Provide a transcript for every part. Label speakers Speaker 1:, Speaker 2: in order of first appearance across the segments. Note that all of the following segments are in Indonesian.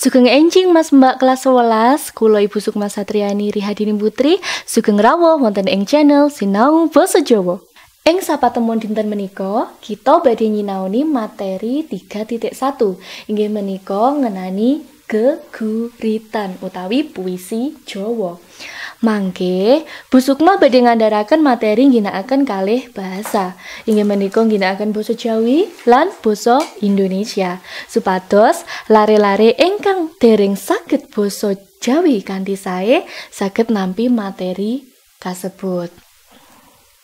Speaker 1: Sugeng enjing Mas Mbak kelas 11, kula Ibu Sukma Satriani Rihadini Putri, sugeng rawuh wonten ing channel Sinau Basa Jawa. Ing sapatemon dinten menika, kita badhe nyinaoni materi 3.1, inggih menika ngenani geguritan utawi puisi Jawa. Mangke, Bu Sukma badhe ngandharaken materi ngginakaken kalih bahasa. Inggih menika ngginakaken basa Jawi lan basa Indonesia. Supados lare-lare ingkang dereng saged basa Jawi kanthi sae saged nampi materi kasebut.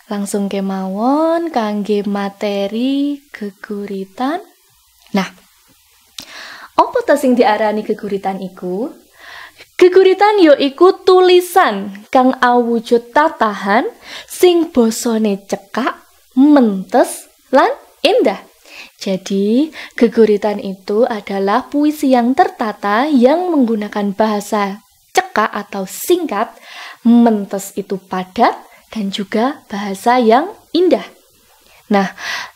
Speaker 1: Langsung kemawon kangge materi geguritan. Nah, apa ta sing diarani geguritan iku? Geguritan ya iku tulisan kang awujud tatahan sing basane cekak, mentes, lan indah. Jadi, geguritan itu adalah puisi yang tertata yang menggunakan bahasa cekak atau singkat, mentes itu padat, dan juga bahasa yang indah. Nah,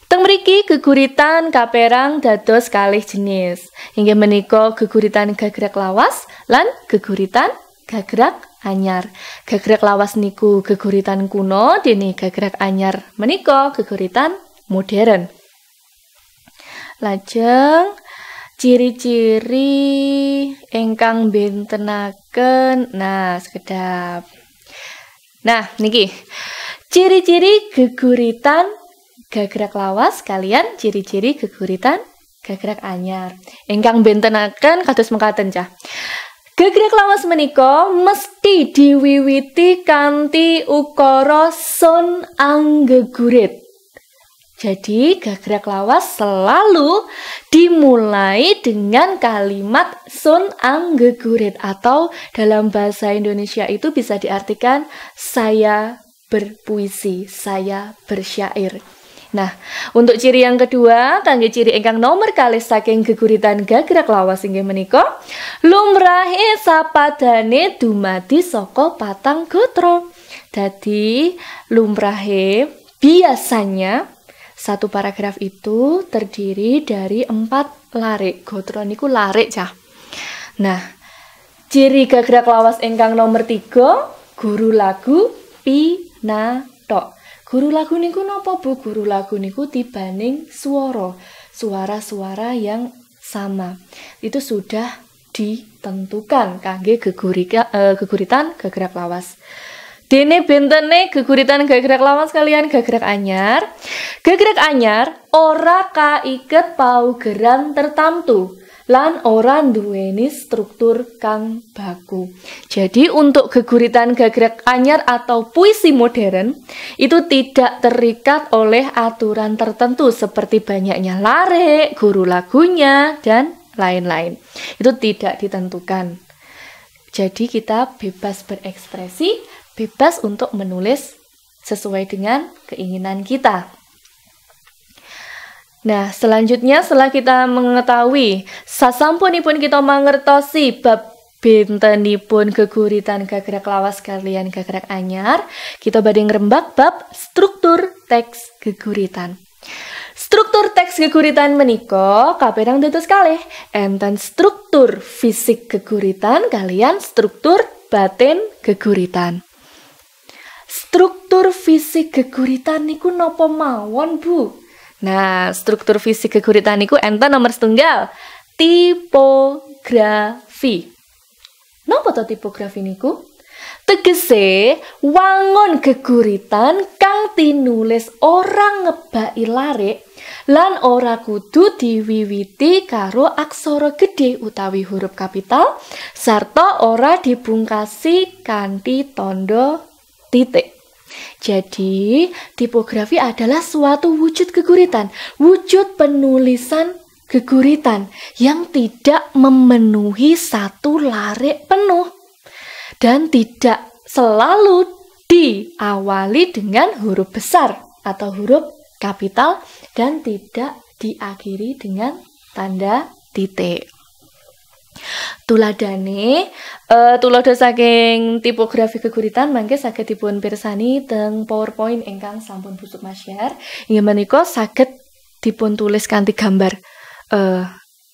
Speaker 1: teng mriki geguritan kaperang dados kalih jenis. Inggih menika geguritan gagrag lawas lan geguritan gagrag anyar. Gagrag lawas niku geguritan kuno, dene gagrag anyar menika geguritan modern. Lajeng ciri-ciri ingkang bentenaken. Nah, sekedap. Nah, niki ciri-ciri geguritan gagrag lawas kalian ciri-ciri geguritan gagrag anyar. Ingkang bentenaken kados mekaten cah. Gagrag lawas menika mesti diwiwiti kanthi ukara sun anggegurit. Jadi gagrag lawas selalu dimulai dengan kalimat sun anggegurit atau dalam bahasa Indonesia itu bisa diartikan saya berpuisi, saya bersyair. Nah, untuk ciri yang kedua, kangge ciri ingkang nomor kalih saking geguritan gagrag lawas inggih menika lumrahe sapadane dumadi saka patang gatra. Dadi lumrahe biasanya satu paragraf itu terdiri dari 4 larik. Gatra niku larik cah. Nah, ciri gagrag lawas ingkang nomor 3, guru lagu pinatok. Guru lagu niku napa Bu? Guru lagu niku tibaning swara. Suara-suara yang sama. Itu sudah ditentukan kangge geguritan gagrag lawas. Dene bentene geguritan gagrag lawas kalian gagrag anyar. Gagrag anyar ora kaiket paugeran tertamtu lan ora nduweni struktur kang baku. Jadi untuk geguritan gagrag anyar atau puisi modern itu tidak terikat oleh aturan tertentu seperti banyaknya larik, guru lagunya, dan lain-lain. Itu tidak ditentukan. Jadi kita bebas berekspresi, bebas untuk menulis sesuai dengan keinginan kita. Nah, selanjutnya setelah kita mengetahui sasampunipun kita mangertosi bab bentenipun geguritan gagrag lawas kalian gagrag anyar, kita badhe ngrembak bab struktur teks geguritan. Struktur teks geguritan menika kaperang dados kalih, enten struktur fisik geguritan kalian struktur batin geguritan. Struktur fisik geguritan niku napa mawon, Bu? Nah, struktur fisik geguritan niku enten nomor setunggal, tipografi. Napa to tipografi niku? Tegese wangun geguritan kang tinulis ora ngebaki larik lan ora kudu diwiwiti karo aksara gedhe utawi huruf kapital sarta ora dibungkasi kanthi tanda titik. Jadi, tipografi adalah suatu wujud geguritan, wujud penulisan geguritan yang tidak memenuhi satu larik penuh dan tidak selalu diawali dengan huruf besar atau huruf kapital dan tidak diakhiri dengan tanda titik. Tuladane, tulodo saking tipografi geguritan mangke saged dipun pirsani teng PowerPoint ingkang sampun Bu Sukma share. Inggih menika saged dipun tulis kanthi gambar.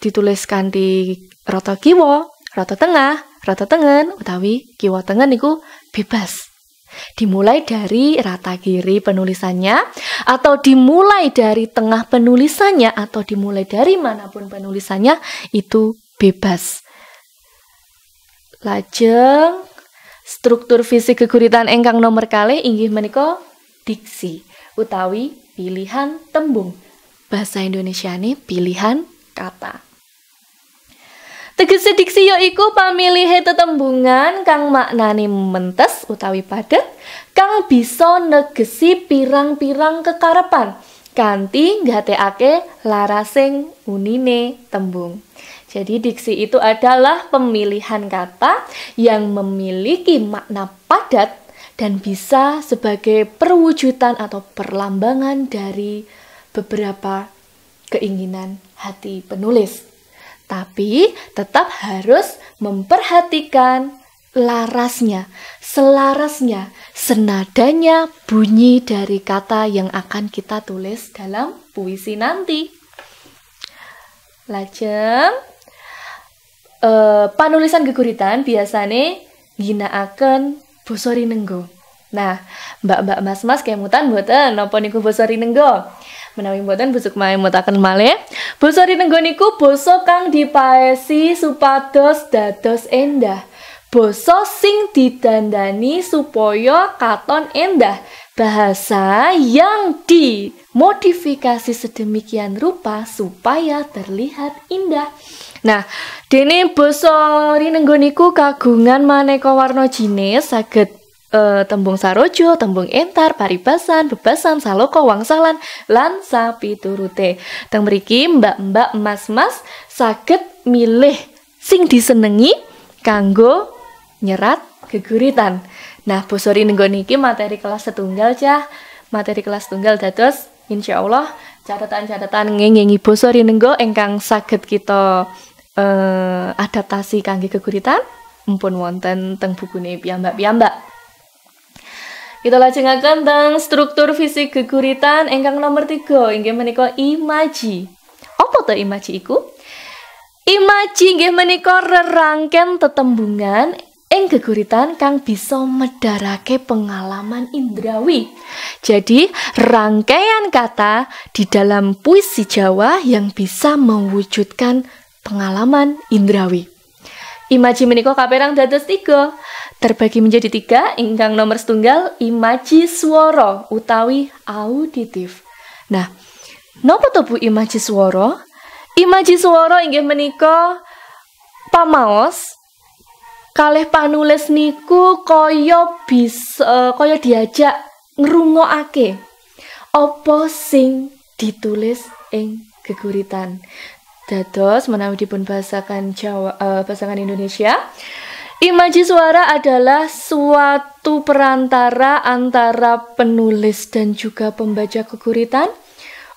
Speaker 1: Ditulis kanthi rata kiwa, rata tengah, rata tengen utawi kiwa tengen niku bebas. Dimulai dari rata kiri penulisannya, atau dimulai dari tengah penulisannya, atau dimulai dari manapun penulisannya, itu bebas. Lajeng struktur fisik geguritan ingkang nomor kalih inggih menika diksi utawi pilihan tembung. Bahasa Indonesiane pilihan kata. Tegese diksi yaiku pamilihe tetembungan kang maknane mentes utawi padet, kang bisa negesi pirang-pirang kekarepan kanthi nggatekake larasing unine tembung. Jadi diksi itu adalah pemilihan kata yang memiliki makna padat dan bisa sebagai perwujudan atau perlambangan dari beberapa keinginan hati penulis. Tapi tetap harus memperhatikan larasnya, selarasnya, senadanya bunyi dari kata yang akan kita tulis dalam puisi nanti. Lajeng panulisan geguritan biasane ngginakaken basa Rinenggo. Nah, mbak-mbak mas-mas kemutan mboten napa niku basa Rinenggo? Menawi mboten busuk mutaken malih. Basa Rinenggo niku basa kang dipaesi supados dados endah. Basa sing didandani supaya katon endah. Bahasa yang dimodifikasi sedemikian rupa supaya terlihat indah. Nah, dene basa Rinenggo niku kagungan maneka warna jinis saged tembung sarojo, tembung entar, paribasan, bebasan, saloko, wangsalan, lan sapiturute. Teng mriki mbak-mbak mas-mas saged milih sing disenengi kanggo nyerat geguritan. Nah, basa Rinenggo niki materi kelas setunggal cah, materi kelas tunggal dados insyaallah catatan-catatan ngengengi basa Rinenggo ingkang saged kita adaptasi kangge geguritan mumpun wonten teng bukune piyambak-piyambak. Kita lajengaken teng struktur fisik geguritan ingkang nomor 3 inggih menika imaji. Apa to imaji iku? Imaji inggih menika rerangken tetembungan ing geguritan kang bisa medharake pengalaman indrawi. Jadi, rangkaian kata di dalam puisi Jawa yang bisa mewujudkan pengalaman indrawi. Imaji menika kaperang dados 3. Terbagi menjadi 3, ingkang nomor setunggal imaji swara utawi auditif. Nah, napa to Bu imaji swara? Imaji swara inggih menika pamaos kalih panulis niku kaya bisa kaya diajak ngrungokake apa sing ditulis ing geguritan. Dados menawi dipun bahasakan bahasakan Indonesia, imaji suara adalah suatu perantara antara penulis dan juga pembaca geguritan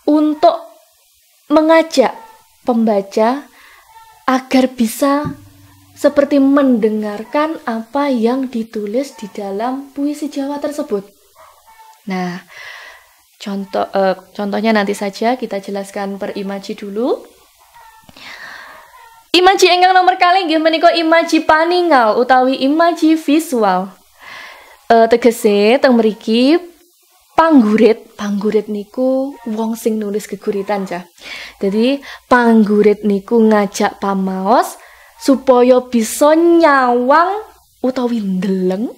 Speaker 1: untuk mengajak pembaca agar bisa seperti mendengarkan apa yang ditulis di dalam puisi Jawa tersebut. Nah, contohnya nanti saja kita jelaskan per imaji dulu. Imaji ingkang nomor kalih nggih menika imaji paningal utawi imaji visual. Tegese teng mriki panggurit niku wong sing nulis geguritan cah. Jadi panggurit niku ngajak pamaos supaya bisa nyawang utawi ndeleng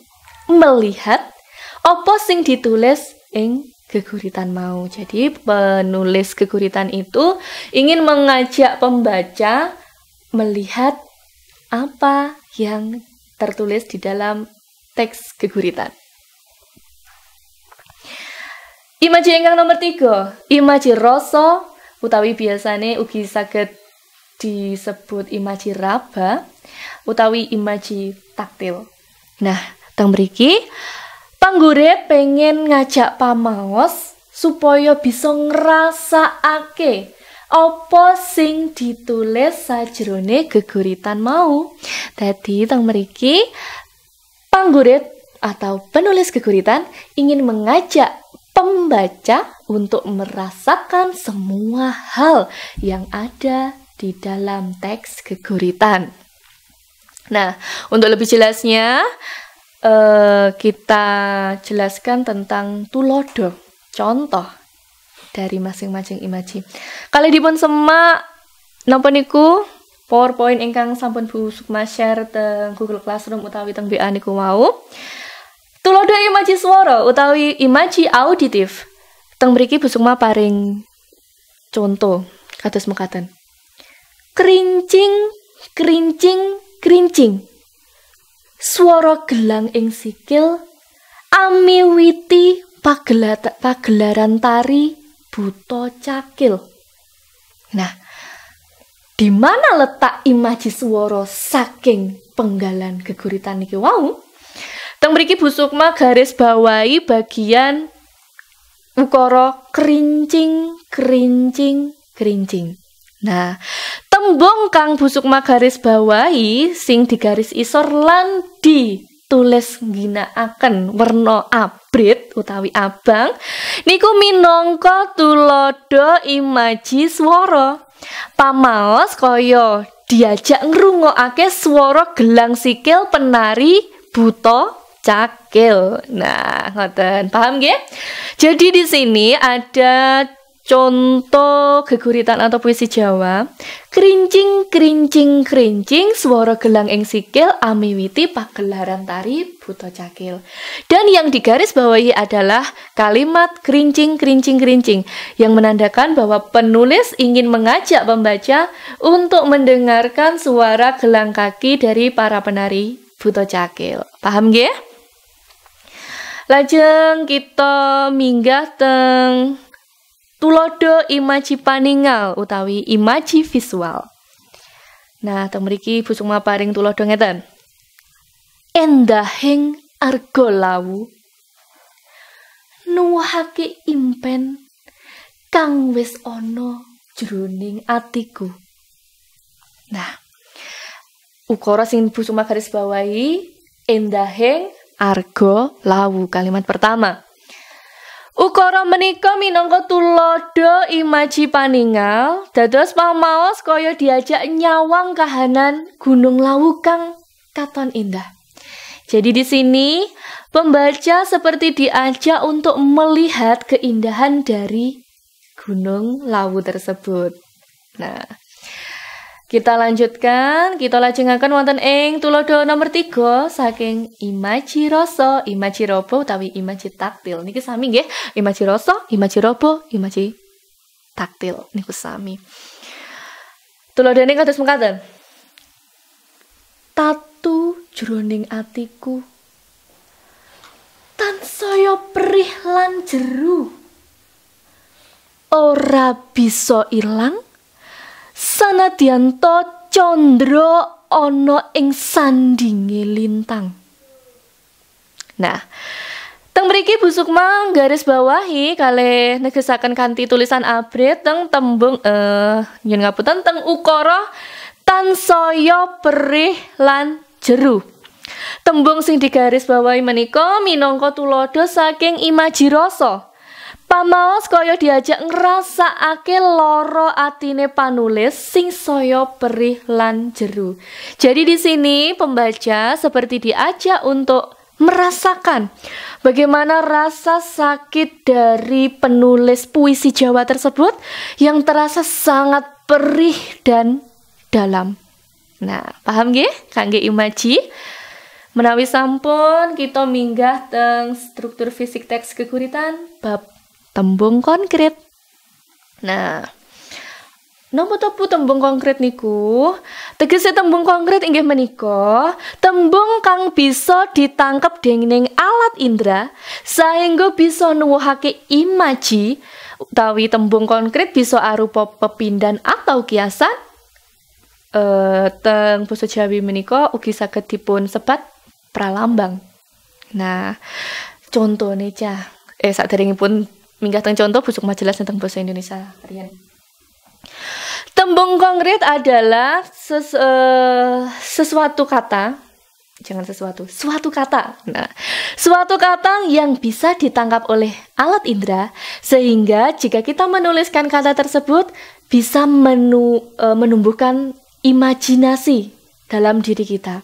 Speaker 1: melihat apa sing ditulis ing geguritan mau. Jadi penulis geguritan itu ingin mengajak pembaca melihat apa yang tertulis di dalam teks geguritan. Imaji ingkang nomor 3, imaji rasa utawi biasane ugi saged disebut imaji raba utawi imaji taktil. Nah, teng mriki panggurit pengen ngajak pamaos supaya bisa ngrasakake apa sing ditulis sajrone geguritan mau. Dadi teng mriki panggurit atau penulis geguritan ingin mengajak pembaca untuk merasakan semua hal yang ada di dalam teks geguritan. Nah, untuk lebih jelasnya kita jelaskan tentang tulodo, contoh dari masing-masing imaji. Kali dipun semak napa niku PowerPoint ingkang sampun Bu Sukma share teng Google Classroom utawi teng BA niku wau. Tulodo imaji swara utawi imaji auditif. Teng mriki Bu Sukma paring contoh kados mekaten. Krincing, krincing, krincing. Swara gelang ing sikil amiwiti pagelaran tari buta cakil. Nah, di mana letak imaji swara saking penggalan geguritan niki wau? Teng mriki Bu Sukma garis bawahi bagian ukara krincing, krincing, krincing. Nah, tembung kang Bu Sukma garis bawahi sing digaris isor lan ditulis ngginakaken werna abrit utawi abang niku minangka tulodo imaji swara. Pamaos kaya diajak ngrungokake swara gelang sikil penari buta cakil. Nah, ngoten. Paham nggih? Jadi di sini ada contoh geguritan atau puisi Jawa. Krincing, krincing, krincing, swara gelang ing sikil amiwiti pagelaran tari buta cakil. Dan yang digaris bawahi adalah kalimat krincing, krincing, krincing yang menandakan bahwa penulis ingin mengajak pembaca untuk mendengarkan suara gelang kaki dari para penari buta cakil. Paham nggih? Lajeng kita minggah teng tulodo imaji paningal utawi imaji visual. Nah, teng mriki Bu Sukma paring tulodo ngeten. Endahing arga lawu nuwuhake impen kang wis ana jroning atiku. Nah, ukara sing Bu Sukma garis bawahi endahing arga lawu kalimat pertama. Ukara menika minangka tulodo imaji paningal dados pamaos kaya diajak nyawang kahanan Gunung Lawu kang katon indah. Jadi di sini pembaca seperti diajak untuk melihat keindahan dari Gunung Lawu tersebut. Nah, kita lanjutkan, kita lajengaken wonten ing tulodo nomor 3 saking imaji rasa, imaji robo utawi imaji taktil. Niki sami nggih, imaji rasa, imaji robo, imaji taktil niku sami. Tulodane kados mekaten. Tatu jroning atiku tansaya perih lan jeru. Ora bisa ilang sanadyan to condro ana ing sandinge lintang. Nah, teng mriki Bu Sukma garis bawahi kalih negesaken kanthi tulisan abrit teng tembung nyun ngapunten teng ukara tansaya perih lan jeru. Tembung sing digaris bawahi menika minangka tulodo saking imaji rasa. Pamaos kaya diajak ngrasakake lara atine panulis sing saya perih lan jeru. Jadi di sini pembaca seperti diajak untuk merasakan bagaimana rasa sakit dari penulis puisi Jawa tersebut yang terasa sangat perih dan dalam. Nah, paham nggih kangge imaji? Menawi sampun kita minggah teng struktur fisik teks geguritan bab tembung konkret. Nah, napa topu tembung konkret niku? Tegese tembung konkret inggih menika tembung kang bisa ditangkep dening alat indera sehingga bisa nuwuhake imaji utawi tembung konkret bisa arupa pepindhan atau kiasan. Teng basa Jawi menika ugi saged dipun sebat pralambang. Nah, contone cah saderengipun minggah teng contoh Bu Sukma jelas tentang bahasa Indonesia kalian. Tembung konkret adalah suatu kata. Nah, suatu kata yang bisa ditangkap oleh alat indera sehingga jika kita menuliskan kata tersebut bisa menumbuhkan imajinasi dalam diri kita.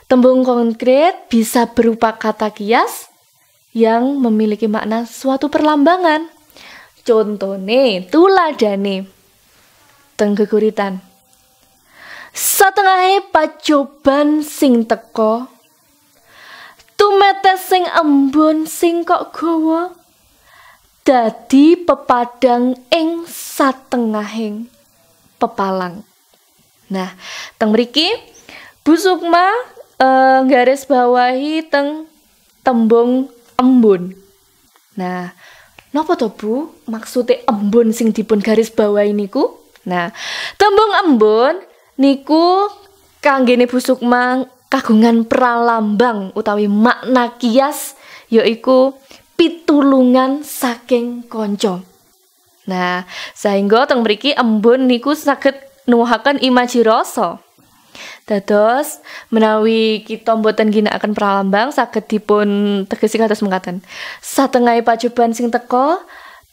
Speaker 1: Tembung konkret bisa berupa kata kias yang memiliki makna suatu perlambangan. Contone, tuladane teng geguritan. Satengahe pacoban sing teko, tumetes sing embun sing kok gawa, dadi pepadang ing satengahing pepalang. Nah, teng mriki Bu Sukma garis bawahi teng tembung embun. Nah, napa to Bu maksude embun sing dipun garis bawahi niku? Nah, tembung embun niku kanggene Bu Sukma kagungan pralambang utawi makna kias yaiku pitulungan saking konco. Nah, sehingga teng mriki embun niku saged nuwuhaken imaji rasa. Dados menawi kita mboten ginakaken pralambang saged dipun tegesi kados mekaten. Satengahe pacoban sing teka,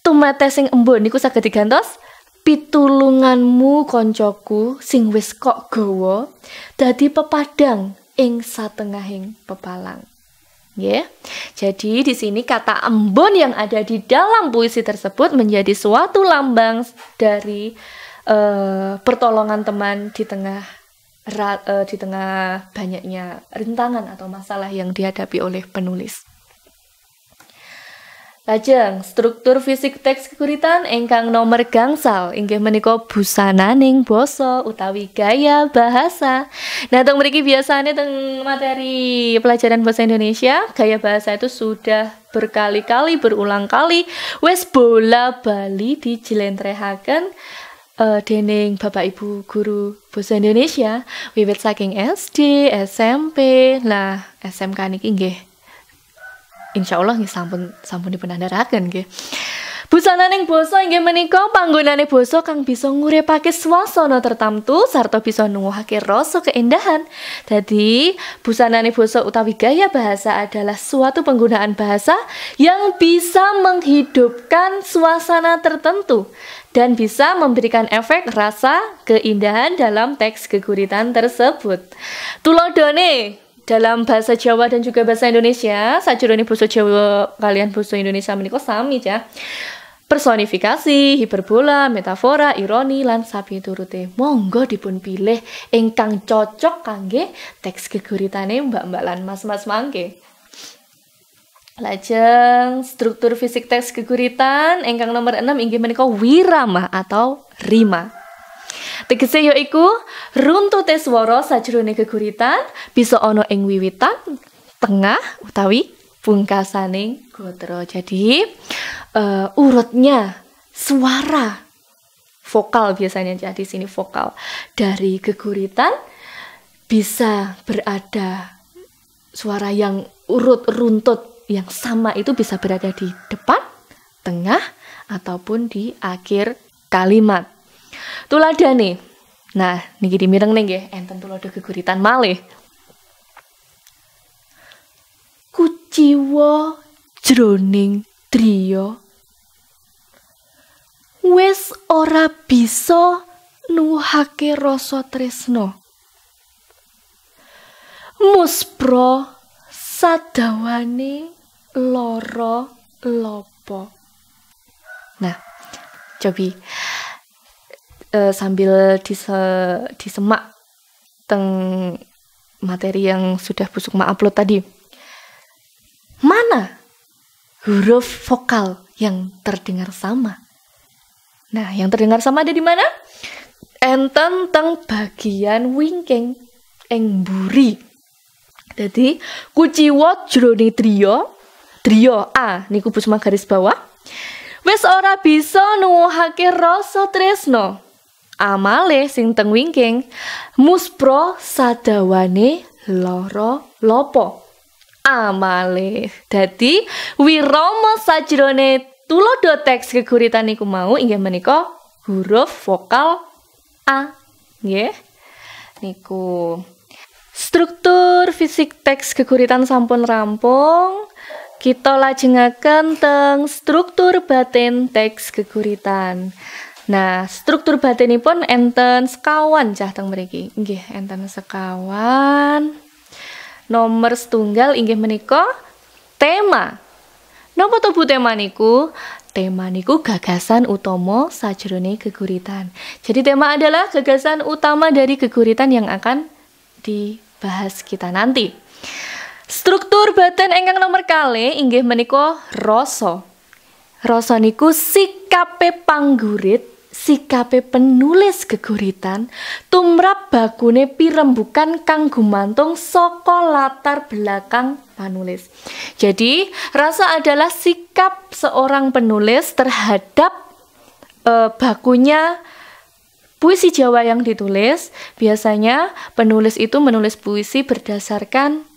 Speaker 1: tumete sing embun niku saged digantos pitulunganmu koncoku sing wis kok gawa dadi pepadang ing satengahing pepalang. Ya. Jadi di sini kata embun yang ada di dalam puisi tersebut menjadi suatu lambang dari pertolongan teman di tengah banyaknya rintangan atau masalah yang dihadapi oleh penulis. Lajeng struktur fisik teks geguritan ingkang nomor gangsal inggih menika busananing basa utawi gaya bahasa. Nah, teng mriki biasanya teng materi pelajaran bahasa Indonesia, gaya bahasa itu sudah berkali-kali berulang kali wis bola-bali dijlentrehaken dening Bapak Ibu guru bahasa Indonesia wiwit saking SD, SMP, lah SMK niki nggih insyaallah nggih sampun dipunandharaken nggih. Busananing basa inggih menika panggonane basa kang bisa nguripake swasana tertamtu sarta bisa nuwuhake rasa keindahan. Dadi, busanane basa utawi gaya bahasa adalah suatu penggunaan bahasa yang bisa menghidupkan suasana tertentu dan bisa memberikan efek rasa keindahan dalam teks geguritan tersebut. Tuladhane dalam bahasa Jawa dan juga bahasa Indonesia, sajroning basa Jawa kalian basa Indonesia menika sami ya. Personifikasi, hiperbola, metafora, ironi lan sapiturute. Monggo dipun pilih ingkang cocok kangge teks geguritane mbak-mbak lan mas-mas mangke. Lajeng struktur fisik teks geguritan ingkang nomor 6 inggih menika wirama atau rima. Tegese yaiku runtute swara sajroning geguritan bisa ana ing wiwitan, tengah utawi pungkasaning gatra. Jadi urutnya suara vokal biasanya jadi sini vokal dari geguritan bisa berada suara yang urut runtut yang sama itu bisa berada di depan, tengah ataupun di akhir kalimat. Tuladane. Nah, niki dimireng nggih enten tuladha geguritan malih. Kuciwa jroning driya wis ora bisa nuwuhake rasa tresna. Muspra sadawane lara lopo. Nah, cobi sambil disemak teng materi yang sudah Bu Sukma upload tadi. Mana huruf vokal yang terdengar sama? Nah, yang terdengar sama ada di mana? Enten teng bagian wingking ing mburi. Jadi kuciwa jroning driya A niku Bu Sukma garis bawah. Wis ora bisa nuwuhake rasa tresna. Amale sing teng wingking muspra sadawane lara lopo. Amale dadi wirama sajrone tuladha teks geguritan niku mau inggih menika huruf vokal A. Nggih. Niku struktur fisik teks geguritan sampun rampung. Kita lajengaken teng struktur batin teks geguritan. Nah, struktur batinipun enten sekawan cah teng mriki. Nggih, enten sekawan. Nomor setunggal inggih menika tema. Napa to Bu tema niku? Tema niku gagasan utama sajroning geguritan. Jadi tema adalah gagasan utama dari geguritan yang akan dibahas kita nanti. Struktur batin ingkang nomor kalih inggih menika rasa. Rasa niku sikape panggurit, sikape penulis geguritan tumrap bakune pirembugan kang gumantung saka latar belakang penulis. Jadi, rasa adalah sikap seorang penulis terhadap bakunya puisi Jawa yang ditulis. Biasanya penulis itu menulis puisi berdasarkan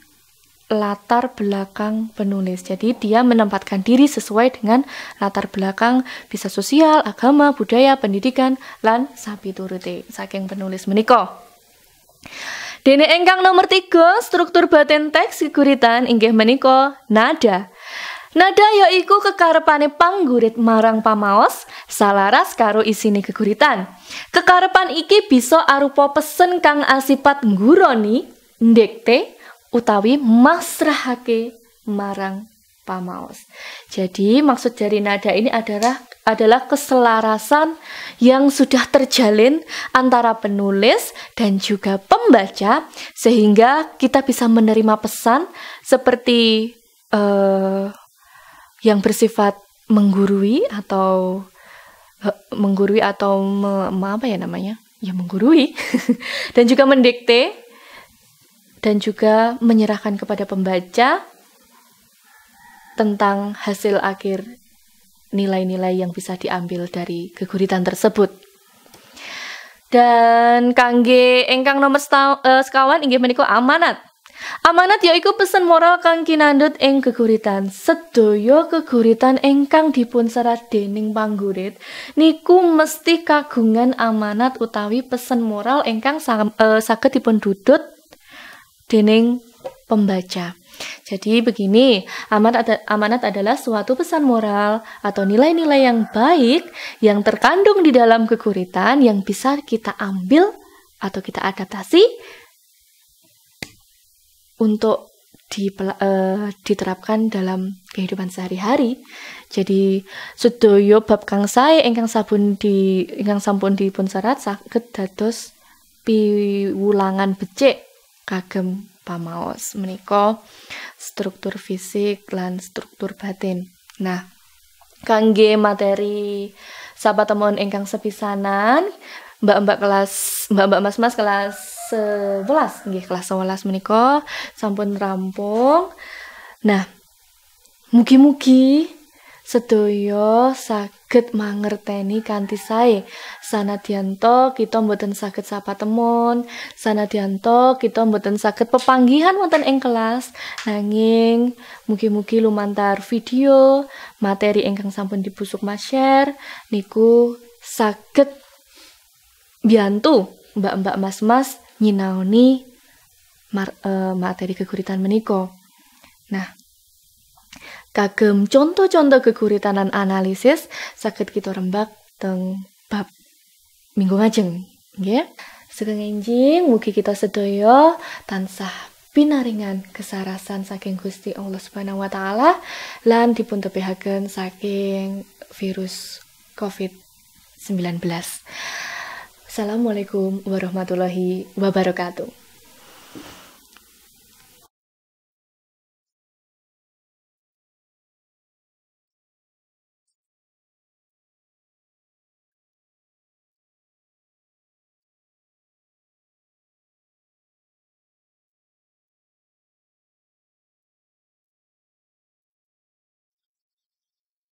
Speaker 1: latar belakang penulis. Jadi dia menempatkan diri sesuai dengan latar belakang bisa sosial, agama, budaya, pendidikan, lan sapiturute saking penulis menika. Dene ingkang nomor 3, struktur batin teks geguritan inggih menika nada. Nada yaiku kekarepane panggurit marang pamaos salaras karo isine geguritan. Kekarepan iki bisa arupa pesen kang asipat ngguroni, ndekte utawi masrahake marang pamaos. Jadi maksud dari nada ini adalah keselarasan yang sudah terjalin antara penulis dan juga pembaca sehingga kita bisa menerima pesan seperti yang bersifat menggurui atau apa ya namanya? Ya menggurui dan juga mendikte dan juga menyerahkan kepada pembaca tentang hasil akhir nilai-nilai yang bisa diambil dari geguritan tersebut. Dan kangge ingkang nomor sekawan inggih menika amanat. Amanat yaiku pesen moral kang kinandhut ing geguritan. Sedaya geguritan ingkang dipunserat dening panggurit niku mesti kagungan amanat utawi pesen moral ingkang saged dipundhudhut dening pembaca. Jadi begini, amanat adalah suatu pesan moral atau nilai-nilai yang baik yang terkandung di dalam geguritan yang bisa kita ambil atau kita adaptasi untuk diterapkan dalam kehidupan sehari-hari. Jadi sedaya bab kang sae ingkang sampun dipunserat saged dados piwulangan becik kagem pamaos menika struktur fisik lan struktur batin. Nah, kangge materi sapatemon ingkang sepisanan, mbak-mbak mas-mas kelas 11 nggih, kelas 11 menika sampun rampung. Nah, mugi-mugi sedaya saged mangerteni kanthi sae. Sanadyanto kita mboten saged sapatemon, sanadyanto kita mboten saged pepanggihan wonten ing kelas, nanging mugi-mugi lumantar video materi ingkang sampun dipusuk mas-share niku saged biantu mbak-mbak mas-mas nyinaoni materi geguritan menika. Nah, kagem contoh-contoh geguritan lan analisis saged kita rembak teng bab minggu ngajeng nggih. Sugeng enjing mugi kita sedaya tansah pinaringan kesarasan saking Gusti Allah Subhanahu wa taala lan dipuntepihaken saking virus COVID-19. Assalamualaikum warahmatullahi wabarakatuh.